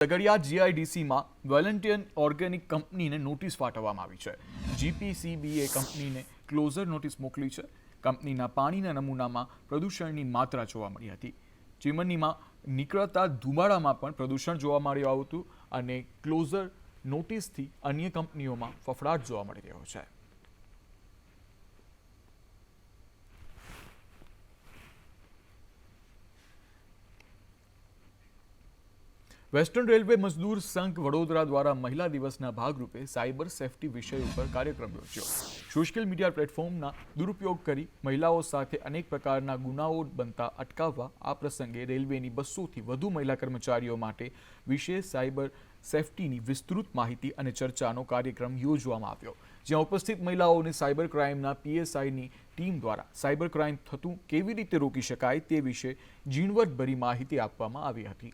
Jhagadia જીઆઈડીસીમાં વેલેન્ટિયન organic કંપનીને notice પાઠવવામાં આવી છે। જીપીસીબીએ કંપનીને ક્લોઝર નોટિસ મોકલી છે। કંપનીના પાણીના નમૂનામાં પ્રદૂષણની માત્રા જોવા મળી હતી। ચીમનીમાં નીકળતા ધુમાડામાં પણ પ્રદૂષણ જોવા મળ્યું હતું અને ક્લોઝર નોટિસથી અન્ય કંપનીઓમાં ફફડાટ જોવા મળી રહ્યો છે। વેસ્ટર્ન રેલવે મજદૂર સંઘ વડોદરા દ્વારા મહિલા દિવસના ભાગરૂપે સાયબર સેફટી વિષય ઉપર કાર્યક્રમ યોજ્યો। સોશિયલ મીડિયા પ્લેટફોર્મના દુરુપયોગ કરી મહિલાઓ સાથે અનેક પ્રકારના ગુનાઓ બનતા અટકાવવા આ પ્રસંગે રેલવેની 200થી વધુ મહિલા કર્મચારીઓ માટે વિશેષ સાયબર સેફટીની વિસ્તૃત માહિતી અને ચર્ચાનો કાર્યક્રમ યોજવામાં આવ્યો, જ્યાં ઉપસ્થિત મહિલાઓને સાયબર ક્રાઇમના પીએસઆઈની ટીમ દ્વારા સાયબર ક્રાઇમ થતું કેવી રીતે રોકી શકાય તે વિશે ઝીણવટભરી માહિતી આપવામાં આવી હતી।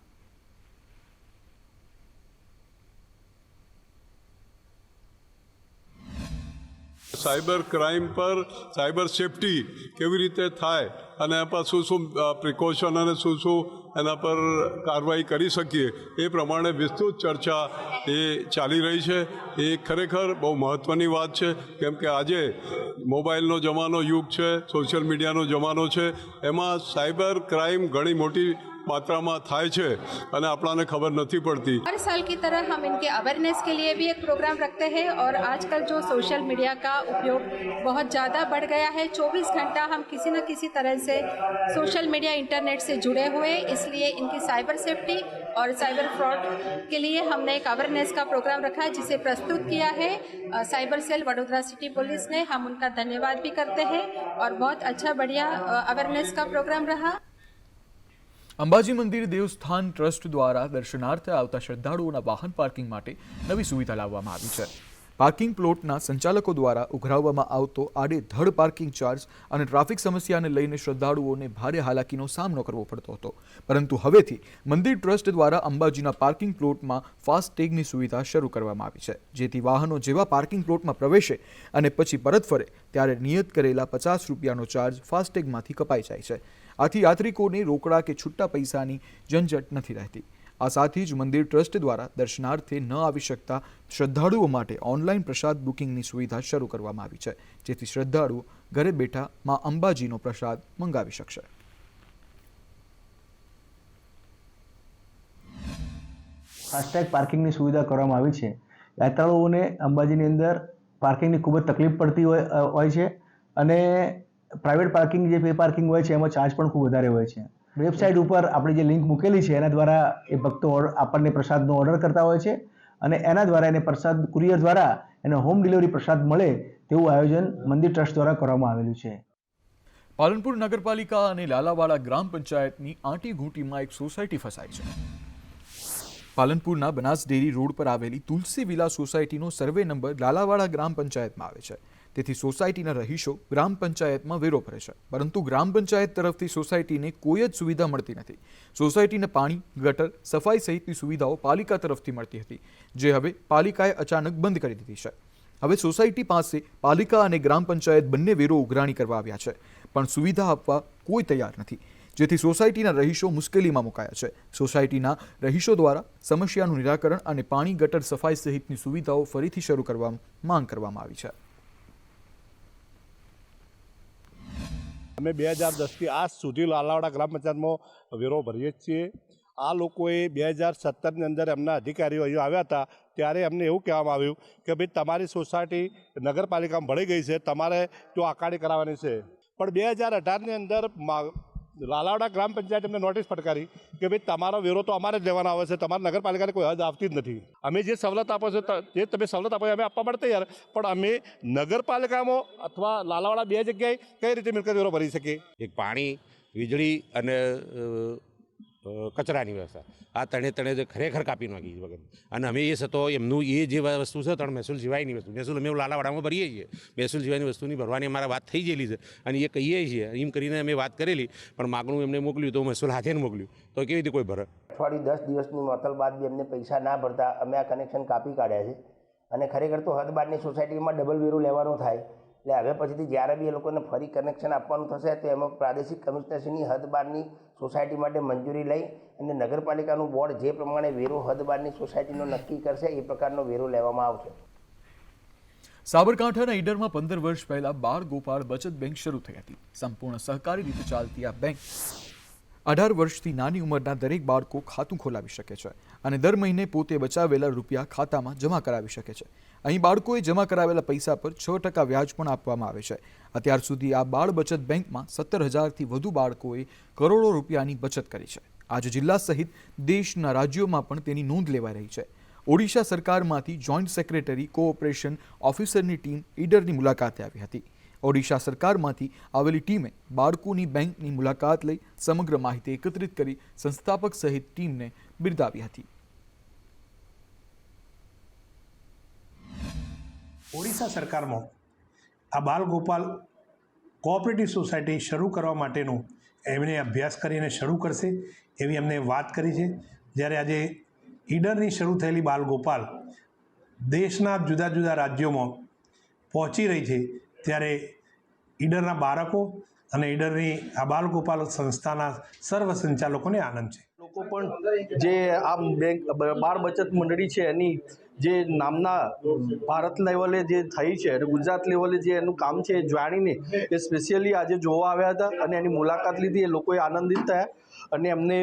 સાયબર ક્રાઇમ પર સાયબર સેફટી કેવી રીતે થાય અને એના પર શું પ્રિકોશન અને શું એના પર કાર્યવાહી કરી શકીએ એ પ્રમાણે વિસ્તૃત ચર્ચા એ ચાલી રહી છે। એ ખરેખર બહુ મહત્ત્વની વાત છે, કેમ કે આજે મોબાઈલનો જમાનો યુગ છે, સોશિયલ મીડિયાનો જમાનો છે, એમાં સાયબર ક્રાઇમ ઘણી મોટી मात्रा में थाय छे અને આપણાને ખબર નથી પડતી। हर साल की तरह हम इनके अवेयरनेस के लिए भी एक प्रोग्राम रखते हैं और आजकल जो सोशल मीडिया का उपयोग बहुत ज़्यादा बढ़ गया है, 24 घंटा हम किसी न किसी तरह से सोशल मीडिया इंटरनेट से जुड़े हुए, इसलिए इनकी साइबर सेफ्टी और साइबर फ्रॉड के लिए हमने एक अवेयरनेस का प्रोग्राम रखा है, जिसे प्रस्तुत किया है cyber cell Vadodara city police ने। हम उनका धन्यवाद भी करते हैं और बहुत अच्छा बढ़िया अवेयरनेस का प्रोग्राम रहा। અંબાજી મંદિર દેવસ્થાન ટ્રસ્ટ દ્વારા દર્શનાર્થે આવતા શ્રદ્ધાળુઓના વાહન પાર્કિંગ માટે નવી સુવિધા લાવવામાં આવી છે। પાર્કિંગ પ્લોટના સંચાલકો દ્વારા ઉઘરાવવામાં આવતો આડેધડ પાર્કિંગ ચાર્જ અને ટ્રાફિક સમસ્યાને લઈને શ્રદ્ધાળુઓને ભારે હાલાકીનો સામનો કરવો પડતો હતો, પરંતુ હવેથી મંદિર ટ્રસ્ટ દ્વારા અંબાજીના પાર્કિંગ પ્લોટમાં ફાસ્ટેગની સુવિધા શરૂ કરવામાં આવી છે, જેથી વાહનો જેવા પાર્કિંગ પ્લોટમાં પ્રવેશે અને પછી પરત ફરે ત્યારે નિયત કરેલા 50 રૂપિયાનો ચાર્જ ફાસ્ટેગમાંથી કપાઈ જાય છે। આથી યાત્રિકોને રોકડા કે છૂટા પૈસાની ઝંઝટ નથી રહેતી। આ સાથે જ મંદિર ટ્રસ્ટ દ્વારા દર્શનાર્થે ન આવી શકતા શ્રદ્ધાળુઓ માટે ઓનલાઈન પ્રસાદ બુકિંગની સુવિધા શરૂ કરવામાં આવી છે, જેથી શ્રદ્ધાળુઓ ઘરે બેઠા માં અંબાજીનો પ્રસાદ મંગાવી શકશે। ફાસ્ટેગ પાર્કિંગની સુવિધા કરવામાં આવી છે। યાત્રાળુઓને અંબાજીની અંદર પાર્કિંગની ખૂબ જ તકલીફ પડતી હોય છે અને પ્રાઇવેટ પાર્કિંગ જે પે પાર્કિંગ હોય છે એમાં ચાર્જ પણ ખૂબ વધારે હોય છે। વેબસાઇટ ઉપર આપણી જે લિંક મૂકેલી છે એના દ્વારા એ ભક્તો આપણને પ્રસાદનો ઓર્ડર કરતા હોય છે અને એના દ્વારા એને પ્રસાદ કુરિયર દ્વારા એને હોમ ડિલિવરી પ્રસાદ મળે તેવું આયોજન મંદિર ટ્રસ્ટ દ્વારા કરવામાં આવેલું છે। પાલનપુર નગરપાલિકા અને લાલાવાડા ગ્રામ પંચાયતની આંટી ઘૂંટીમાં એક સોસાયટી ફસાઈ છે। પાલનપુરના બનાસ ડેરી રોડ પર આવેલી તુલસી વિલા સોસાયટીનો સર્વે નંબર લાલાવાડા ગ્રામ પંચાયતમાં આવે છે, તેથી સોસાયટીના રહીશો ગ્રામ પંચાયતમાં વેરો ભરે છે, પરંતુ ગ્રામ પંચાયત તરફથી સોસાયટીને કોઈ જ સુવિધા મળતી નથી। સોસાયટીને પાણી, ગટર, સફાઈ સહિતની સુવિધાઓ પાલિકા તરફથી મળતી હતી, જે હવે પાલિકાએ અચાનક બંધ કરી દીધી છે। હવે સોસાયટી પાસે પાલિકા અને ગ્રામ પંચાયત બંને વેરો ઉઘરાણી કરવા આવ્યા છે, પણ સુવિધા આપવા કોઈ તૈયાર નથી, જેથી સોસાયટીના રહીશો મુશ્કેલીમાં મુકાયા છે। સોસાયટીના રહીશો દ્વારા સમસ્યાનું નિરાકરણ અને પાણી, ગટર, સફાઈ સહિતની સુવિધાઓ ફરીથી શરૂ કરવા માંગ કરવામાં આવી છે। અમે 2010થી આજ સુધી લાલાવાડા ગ્રામ પંચાયતમાં વેરો ભરીએ છીએ। આ લોકોએ 2017ની અંદર એમના અધિકારીઓ અહીં આવ્યા હતા, ત્યારે એમને એવું કહેવામાં આવ્યું કે ભાઈ તમારી સોસાયટી નગરપાલિકામાં ભળી ગઈ છે, તમારે જો આકારણી કરાવવાની છે। પણ 2018ની અંદર લાલાવાડા ગ્રામ પંચાયત એમને નોટિસ ફટકારી કે ભાઈ તમારો વેરો તો અમારે જ લેવાનો આવે છે, તમારા નગરપાલિકાને કોઈ હદ આવતી જ નથી। અમે જે સવલત આપો છો જે તમે સવલત આપો અમે આપવા માટે તૈયાર, પણ અમે નગરપાલિકામાં અથવા લાલાવાડા બે જગ્યાએ કઈ રીતે મિલકત વેરો ભરી શકીએ? એક પાણી, વીજળી અને કચરાની વ્યવસ્થા, આ ત્રણે ખરેખર કાપી નાખી વગર, અને અમે એ છતો એમનું એ જે વસ્તુ છે ત્રણ મહેસૂલ સિવાયની વસ્તુ, મહેસૂલ અમે લાલાવાડામાં ભરીએ છીએ, મહેસૂલ સિવાયની વસ્તુની ભરવાની અમારા વાત થઈ ગયેલી છે અને એ કહીએ છીએ એમ કરીને અમે વાત કરેલી, પણ માગણું એમને મોકલ્યું તો મહેસૂલ હાથે મોકલ્યું તો કેવી રીતે કોઈ ભરે? અઠવાડિયું 10 દિવસની મોકલ બાદ બી એમને પૈસા ના ભરતા અમે આ કનેક્શન કાપી કાઢ્યા છે અને ખરેખર તો હદ બહારની સોસાયટીમાં ડબલ વેરો લેવાનો થાય એટલે હવે પછીથી જ્યારે બી એ લોકોને ફરી કનેક્શન આપવાનું થશે તો એમાં પ્રાદેશિક કમિશનરશ્રીની હદ બહારની સોસાયટી માટે મંજૂરી લઈ અને નગરપાલિકાનું બોર્ડ જે પ્રમાણે વેરો હદ બહારની સોસાયટીનો નક્કી કરશે એ પ્રકારનો વેરો લેવામાં આવશે. સાબરકાંઠાના ઈડરમાં 15 વર્ષ પહેલા બાળ ગોપાલ બચત બેંક શરૂ થઈ હતી. સંપૂર્ણ સહકારી રીતે ચાલતી આ બેંક 18 વર્ષથી નાની ઉંમરના દરેક બાળકો ખાતું ખોલાવી શકે છે અને દર મહિને પોતે બચાવેલા રૂપિયા ખાતામાં જમા કરાવી શકે છે. અહીં બાળકોએ જમા કરાવેલા પૈસા પર 6% વ્યાજ પણ આપવામાં આવે છે. અત્યાર સુધી આ બાળ બચત બેંકમાં 17,000થી વધુ બાળકોએ કરોડો રૂપિયાની બચત કરી છે. આજે જિલ્લા સહિત દેશના રાજ્યોમાં પણ તેની નોંધ લેવાઈ રહી છે. ઓડિશા સરકારમાંથી જોઈન્ટ સેક્રેટરી કોઓપરેશન ઓફિસરની ટીમ ઈડરની મુલાકાતે આવી હતી. ઓડિશા સરકારમાંથી આવેલી ટીમે બાળકોની બેંકની મુલાકાત લઈ સમગ્ર માહિતી એકત્રિત કરી સંસ્થાપક સહિત ટીમને બિરદાવી હતી. ઓડિશા સરકારમાં આ બાલ ગોપાલ કોઓપરેટિવ સોસાયટી શરૂ કરવા માટેનું એમણે અભ્યાસ કરીને શરૂ કરશે એવી એમને વાત કરી છે. જ્યારે આજે ઈડરની શરૂ થયેલી બાલ ગોપાલ દેશના જુદા જુદા રાજ્યોમાં પહોંચી રહી છે ત્યારે ઈડરના બાળકો અને ઈડરની આ બાલ ગોપાલ સંસ્થાના સર્વ સંચાલકોને આનંદ છે. લોકો પણ જે આ બેંક બાળ બચત મંડળી છે એની જે નામના ભારત લેવલે જે થઈ છે અને ગુજરાત લેવલે જે એનું કામ છે એ જાણીને એ સ્પેશિયલી આજે જોવા આવ્યા હતા અને એની મુલાકાત લીધી. એ લોકોએ આનંદિત થયા અને એમને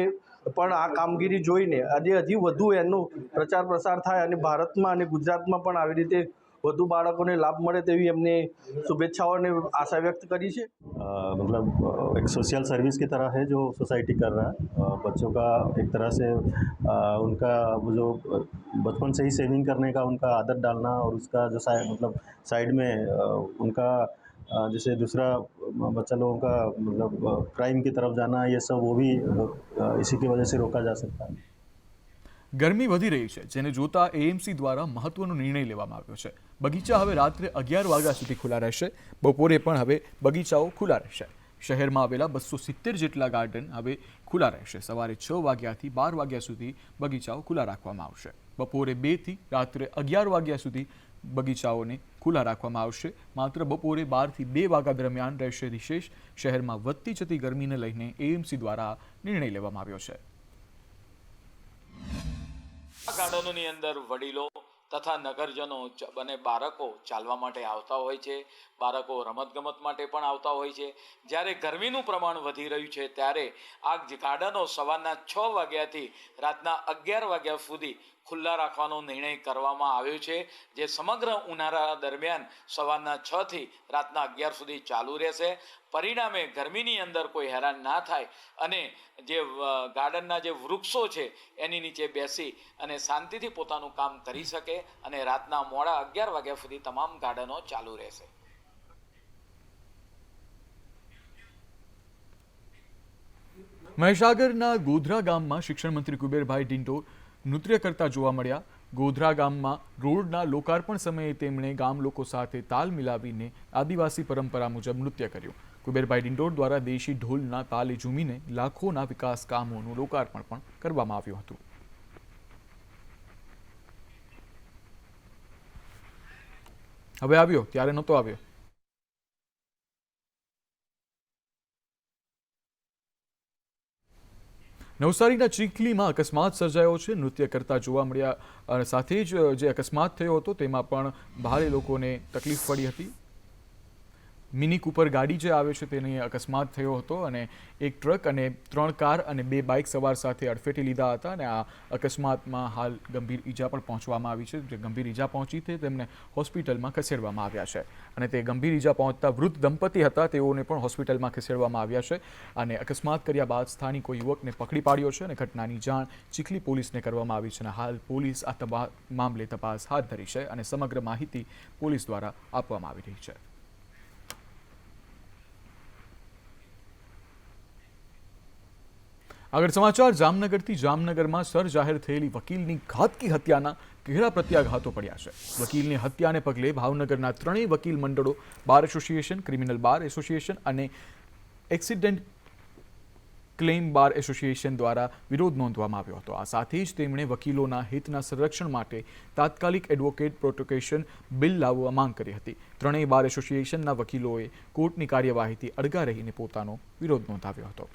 પણ આ કામગીરી જોઈને આજે હજી વધુ એનો પ્રચાર પ્રસાર થાય અને ભારતમાં અને ગુજરાતમાં પણ આવી રીતે વધુ બાળકોને લાભ મળે તેવી એમને शुभेच्छाओं ने आशा व्यक्त करी है. मतलब एक सोशल सर्विस की तरह है जो सोसाइटी कर रहा है. बच्चों का एक तरह से उनका जो बचपन से ही सेविंग करने का उनका आदत डालना और उसका जो मतलब साइड में उनका जैसे दूसरा बच्चा लोगों का मतलब क्राइम की तरफ जाना ये सब वो भी इसी की वजह से रोका जा सकता है. ગરમી વધી રહી છે જેને જોતા એએમસી દ્વારા મહત્વનો નિર્ણય લેવામાં આવ્યો છે. બગીચા હવે રાત્રે 11 વાગ્યા સુધી ખુલ્લા રહેશે. બપોરે પણ હવે બગીચાઓ ખુલ્લા રહેશે. શહેરમાં આવેલા 270 જેટલા ગાર્ડન હવે ખુલ્લા રહેશે. સવારે 6 વાગ્યાથી 12 વાગ્યા સુધી બગીચાઓ ખુલ્લા રાખવામાં આવશે. બપોરે 2 થી રાત્રે 11 વાગ્યા સુધી બગીચાઓને ખુલ્લા રાખવામાં આવશે. માત્ર બપોરે 12 થી 2 વાગ્યા દરમિયાન રહેશે રિશેષ. શહેરમાં વધતી જતી ગરમીને લઈને એએમસી દ્વારા નિર્ણય લેવામાં આવ્યો છે. ગાર્ડનોની અંદર વડીલો તથા નગરજનો અને બાળકો ચાલવા માટે આવતા હોય છે. બાળકો રમતગમત માટે પણ આવતા હોય છે. જ્યારે ગરમીનું પ્રમાણ વધી રહ્યું છે ત્યારે આ ગાર્ડનો સવારના 6 વાગ્યાથી રાતના 11 વાગ્યા સુધી ખુલ્લા રાખવાનો નિર્ણય કરવામાં આવ્યો છે, જે સમગ્ર ઉનાળા દરમિયાન સવારના 6 થી રાતના 11 સુધી ચાલુ રહેશે. પરિણામે ગરમીની અંદર કોઈ હેરાન ના થાય અને જે ગાર્ડનના જે વૃક્ષો છે એની નીચે બેસી અને શાંતિથી પોતાનું કામ કરી શકે અને રાતના મોડા 11 વાગ્યા સુધી તમામ ગાર્ડનો ચાલુ રહેશે. મહીસાગરના ગોધરા ગામમાં શિક્ષણ મંત્રી કુબેરભાઈ ડિંડોર નૃત્ય કરતા જોવા મળ્યા. ગોધરા ગામમાં રોડના લોકાર્પણ સમયે તેમણે ગામ લોકો સાથે તાલ મિલાવીને આદિવાસી પરંપરા મુજબ નૃત્ય કર્યું. કુબેરભાઈ ડિંડોર દ્વારા દેશી ઢોલના તાલે ઝૂમીને લાખોના વિકાસ કામોનું લોકાર્પણ પણ કરવામાં આવ્યું હતું. હવે આવ્યો ત્યારે નહોતો આવ્યો. નવસારીના ચીખલીમાં અકસ્માત સર્જાયો છે. નૃત્ય કરતા જોવા મળ્યા સાથે જ જે અકસ્માત થયો હતો તેમાં પણ ભારે લોકોને તકલીફ પડી હતી. મિની કૂપર ગાડી જે આવે છે તેને અકસ્માત થયો હતો અને એક ટ્રક અને 3 કાર અને 2 બાઇક સવાર સાથે અડફેટે લીધા હતા અને આ અકસ્માતમાં હાલ ગંભીર ઈજા પણ પહોંચવામાં આવી છે. જે ગંભીર ઈજા પહોંચી તે તેમને હોસ્પિટલમાં ખસેડવામાં આવ્યા છે અને તે ગંભીર ઈજા પહોંચતા વૃદ્ધ દંપતી હતા તેઓને પણ હોસ્પિટલમાં ખસેડવામાં આવ્યા છે અને અકસ્માત કર્યા બાદ સ્થાનિકો યુવકને પકડી પાડ્યો છે અને ઘટનાની જાણ ચીખલી પોલીસને કરવામાં આવી છે અને હાલ પોલીસ આ મામલે તપાસ હાથ ધરી છે અને સમગ્ર માહિતી પોલીસ દ્વારા આપવામાં આવી રહી છે. આગળ સમાચાર જામનગરથી. જામનગરમાં સર જાહેર થયેલી વકીલની ઘાતકી હત્યાના ઘેરા પ્રત્યાઘાતો પડ્યા છે. વકીલની હત્યાને પગલે ભાવનગરના 3 વકીલ મંડળો, bar association, criminal bar association અને એક્સિડન્ટ ક્લેમ બાર એસોસિએશન દ્વારા વિરોધ નોંધવામાં આવ્યો હતો. આ સાથે જ તેમણે વકીલોના હિતના સંરક્ષણ માટે તાત્કાલિક એડવોકેટ પ્રોટેક્શન બિલ લાવવા માંગ કરી હતી. ત્રણેય બાર એસોસિએશનના વકીલોએ કોર્ટની કાર્યવાહીથી અડગા રહીને પોતાનો વિરોધ નોંધાવ્યો હતો.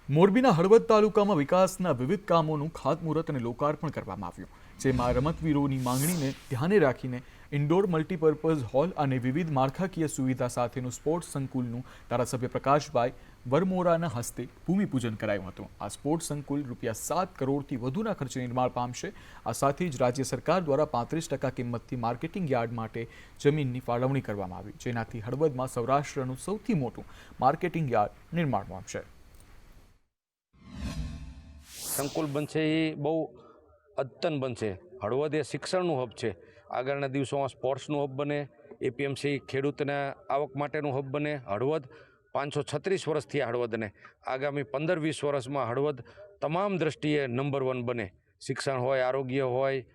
મોરબીના હળવદ તાલુકામાં વિકાસના વિવિધ કામોનું ખાતમુહૂર્ત અને લોકાર્પણ કરવામાં આવ્યું, જેમાં રમતવીરોની માંગણીને ધ્યાને રાખીને ઇન્ડોર મલ્ટીપર્પઝ હોલ અને વિવિધ માળખાકીય સુવિધા સાથેનું સ્પોર્ટ્સ સંકુલનું ધારાસભ્ય પ્રકાશભાઈ વરમોરાના હસ્તે ભૂમિપૂજન કરાયું હતું. આ સ્પોર્ટ્સ સંકુલ ₹7 કરોડથી વધુના ખર્ચે નિર્માણ પામશે. આ સાથે જ રાજ્ય સરકાર દ્વારા 35% કિંમતથી માર્કેટિંગ યાર્ડ માટે જમીનની ફાળવણી કરવામાં આવી, જેનાથી હળવદમાં સૌરાષ્ટ્રનું સૌથી મોટું માર્કેટિંગ યાર્ડ નિર્માણ પામશે. સંકુલ બનશે એ બહુ અદ્યતન બનશે. હળવદ એ શિક્ષણનું હબ છે. આગળના દિવસોમાં સ્પોર્ટ્સનું હબ બને, એપીએમસી ખેડૂતના આવક માટેનું હબ બને. હળવદ 536 વર્ષથી હળવદને આગામી 15-20 વર્ષમાં હળવદ તમામ દ્રષ્ટિએ નંબર 1 બને. શિક્ષણ હોય, આરોગ્ય હોય,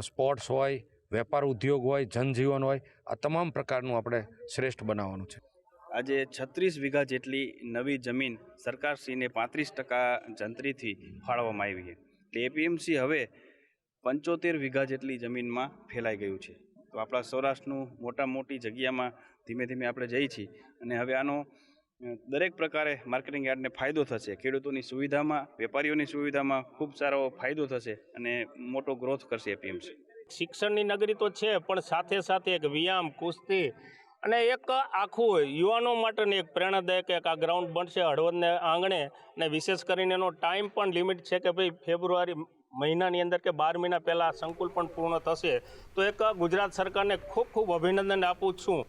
સ્પોર્ટ્સ હોય, વેપાર ઉદ્યોગ હોય, જનજીવન હોય, આ તમામ પ્રકારનું આપણે શ્રેષ્ઠ બનાવવાનું છે. આજે 36 વીઘા જેટલી નવી જમીન સરકારશ્રીને 35% જંત્રીથી ફાળવવામાં આવી છે. એટલે એપીએમસી હવે 75 વીઘા જેટલી જમીનમાં ફેલાઈ ગયું છે. તો આપણા સૌરાષ્ટ્રનું મોટી જગ્યામાં ધીમે ધીમે આપણે જઈએ છીએ અને હવે આનો દરેક પ્રકારે માર્કેટિંગ યાર્ડને ફાયદો થશે. ખેડૂતોની સુવિધામાં, વેપારીઓની સુવિધામાં ખૂબ સારો ફાયદો થશે અને મોટો ગ્રોથ કરશે એપીએમસી. શિક્ષણની નગરી તો છે, પણ સાથે સાથે એક વ્યાયામ, કુસ્તી અને એક આખું યુવાનો માટેની એક પ્રેરણાદાયક એક આ ગ્રાઉન્ડ બનશે હળવદને આંગણે. અને વિશેષ કરીને એનો ટાઈમ પણ લિમિટ છે કે ભાઈ ફેબ્રુઆરી મહિનાની અંદર કે 12 મહિના પહેલાં સંકુલ પણ પૂર્ણ થશે. તો એક ગુજરાત સરકારને ખૂબ ખૂબ અભિનંદન આપું છું.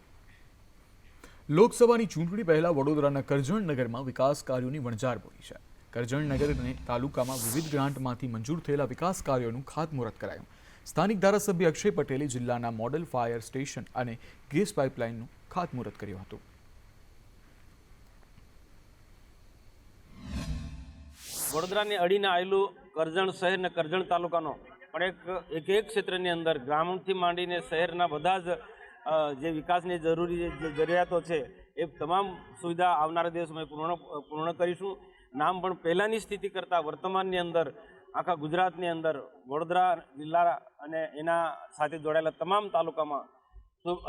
લોકસભાની ચૂંટણી પહેલા વડોદરાના કરજણ નગરમાં વિકાસ કાર્યોની વણઝાર બોલી છે. કરજણ નગરને તાલુકામાં વિવિધ ગ્રાન્ટમાંથી મંજૂર થયેલા વિકાસ કાર્યોનું ખાતમુહૂર્ત કરાયું. સ્થાનિક ધારાસભ્ય અક્ષય પટેલે જિલ્લાના મોડલ ફાયર સ્ટેશન અને ગેસ પાઇપલાઇનનું ખાતમુહૂર્ત કર્યું હતું. વડોદરાની અડીને આવેલું કરજણ શહેર અને કરજણ તાલુકાનો પણ એક ક્ષેત્રની અંદર ગ્રામથી માંડીને શહેરના બધા જ જે વિકાસની જરૂરિયાતો છે એ તમામ સુવિધા આવનારા દિવસમાં પૂર્ણ કરીશું. નામ પણ પહેલાંની સ્થિતિ કરતાં વર્તમાનની અંદર આખા ગુજરાતની અંદર વડોદરા જિલ્લા અને એના સાથે જોડાયેલા તમામ તાલુકામાં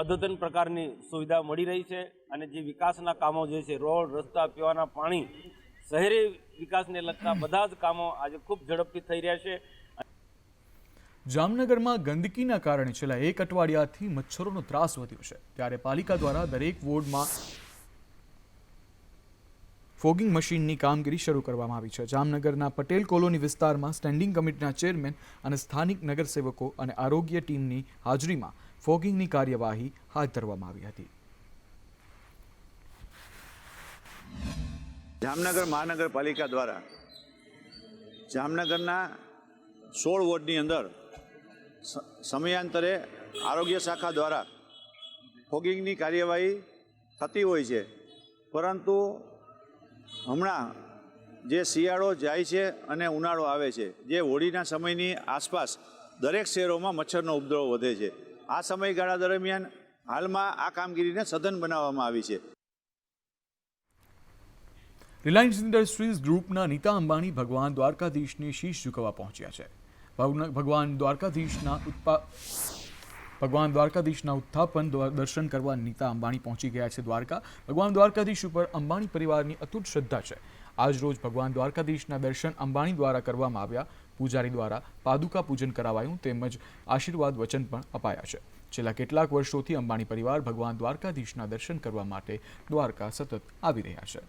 અદ્યતન પ્રકારની સુવિધા મળી રહી છે. અને જે વિકાસના કામો જે છે, રોડ, રસ્તા, પીવાના પાણી, શહેરી વિકાસને લગતા બધા જ કામો આજે ખૂબ ઝડપથી થઈ રહ્યા છે. જામનગરમાં ગંદકીના કારણે છેલ્લા 1 અઠવાડિયાથી મચ્છરોનો ત્રાસ વધ્યો છે. ત્યારે પાલિકા દ્વારા દરેક વોર્ડમાં ફોગિંગ મશીનની કામગીરી શરૂ કરવામાં આવી છે. જામનગરના પટેલ કોલોની વિસ્તારમાં સ્ટેન્ડિંગ કમિટીના ચેરમેન અને સ્થાનિક નગરસેવકો અને આરોગ્ય ટીમની હાજરીમાં ફોગિંગની કાર્યવાહી હાથ ધરવામાં આવી હતી. જામનગર મહાનગરપાલિકા દ્વારા જામનગરના 16 વોર્ડની અંદર સમયાંતરે આરોગ્ય શાખા દ્વારા ફોગિંગની કાર્યવાહી થતી હોય છે. પરંતુ હમણાં જે શિયાળો જાય છે અને ઉનાળો આવે છે, જે હોળીના સમયની આસપાસ દરેક શહેરોમાં મચ્છરનો ઉપદ્રવ વધે છે. આ સમયગાળા દરમિયાન હાલમાં આ કામગીરીને સઘન બનાવવામાં આવી છે. રિલાયન્સ ઇન્ડસ્ટ્રીઝ ગ્રુપના નીતા અંબાણી ભગવાન દ્વારકાધીશને શીશ ઝુકાવવા પહોંચ્યા છે. ભગવાન દ્વારકાધીશના ઉત્થાપન દર્શન કરવા નીતા અંબાણી પહોંચી ગયા છે દ્વારકા. ભગવાન દ્વારકાધીશ ઉપર અંબાણી પરિવારની અતૂટ શ્રદ્ધા છે. આજ રોજ ભગવાન દ્વારકાધીશના દર્શન અંબાણી દ્વારા કરવામાં આવ્યા. પૂજારી દ્વારા પાદુકા પૂજન કરાવાયું તેમજ આશીર્વાદ વચન પણ અપાયા છે. છેલ્લા કેટલાક વર્ષોથી અંબાણી પરિવાર ભગવાન દ્વારકાધીશના દર્શન કરવા માટે દ્વારકા સતત આવી રહ્યા છે.